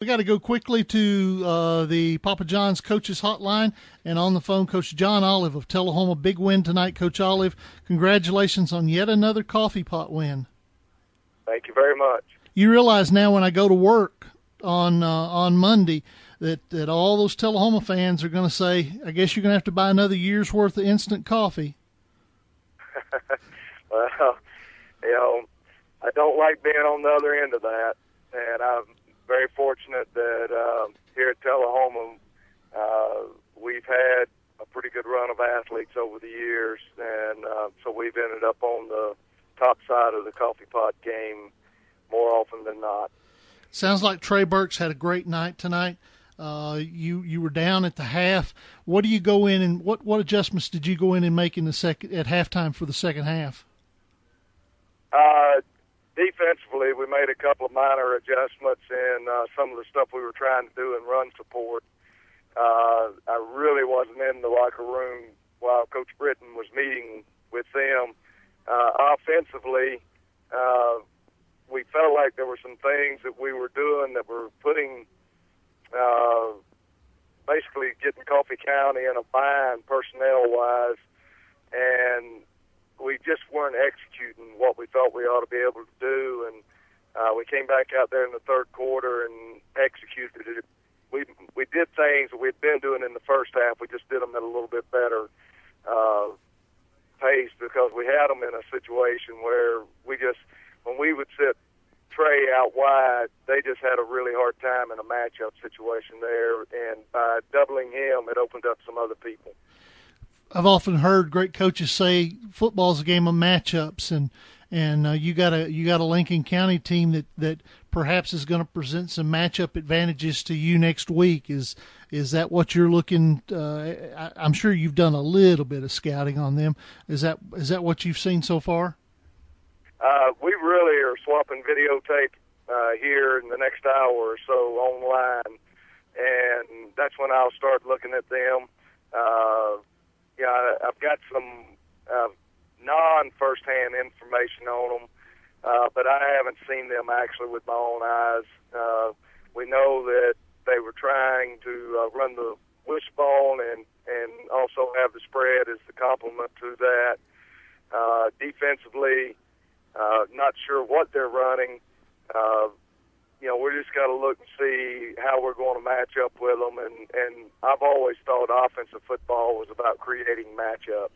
We got to go quickly to the Papa John's Coaches Hotline, and on the phone, Coach John Olive of Tullahoma. Big win tonight, Coach Olive. Congratulations on yet another coffee pot win. Thank you very much. You realize now when I go to work on Monday that all those Tullahoma fans are going to say, I guess you're going to have to buy another year's worth of instant coffee. Well, I don't like being on the other end of that, and I'm very fortunate that here at Tullahoma we've had a pretty good run of athletes over the years, and so we've ended up on the top side of the coffee pot game more often than not. Sounds like Trey Burks had a great night tonight. You were down at the half. What do you go in and what adjustments did you go in and make in the second at halftime for the second half? Defensively, we made a couple of minor adjustments in some of the stuff we were trying to do in run support. I really wasn't in the locker room while Coach Britton was meeting with them. Offensively, we felt like there were some things that we were doing that were putting basically getting Coffee County in a bind personnel-wise, and we just weren't executing what we thought we ought to be able to do, and we came back out there in the third quarter and executed it. We did things that we'd been doing in the first half. We just did them at a little bit better pace because we had them in a situation where when we would sit Trey out wide, they just had a really hard time in a matchup situation there, and by doubling him, it opened up some other people. I've often heard great coaches say football's a game of matchups, and you got a Lincoln County team that perhaps is going to present some matchup advantages to you next week. Is that what you're looking? I'm sure you've done a little bit of scouting on them. Is that what you've seen so far? We really are swapping videotape here in the next hour or so online, and that's when I'll start looking at them. I've got some non-firsthand information on them, but I haven't seen them actually with my own eyes. We know that they were trying to run the wishbone and also have the spread as the complement to that. Defensively, not sure what they're running. We just got to look and see how we're going to match up with them. And I've always thought offensive football was about creating matchups.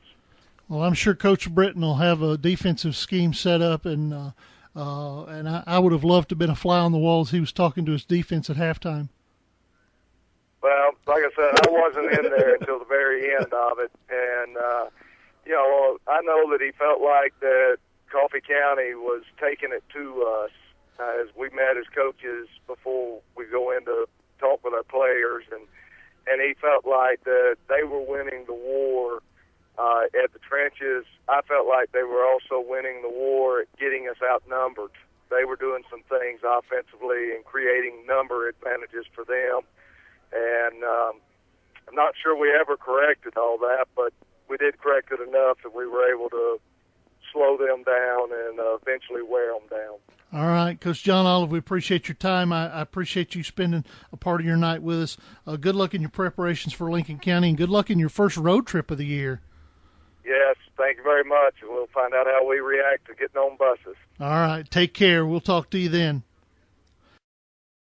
Well, I'm sure Coach Britton will have a defensive scheme set up, and I would have loved to have been a fly on the wall as he was talking to his defense at halftime. Well, like I said, I wasn't in there until the very end of it. And, I know that he felt like that Coffee County was taking it to us as we met as coaches before we go in to talk with our players, and he felt like that they were winning the war at the trenches. I felt like they were also winning the war at getting us outnumbered. They were doing some things offensively and creating number advantages for them, and I'm not sure we ever corrected all that, but we did correct it enough that we were able to slow them down and eventually wear them down. All right, Coach John Olive, we appreciate your time. I appreciate you spending a part of your night with us. Good luck in your preparations for Lincoln County, and good luck in your first road trip of the year. Yes, thank you very much, and we'll find out how we react to getting on buses. All right, take care. We'll talk to you then.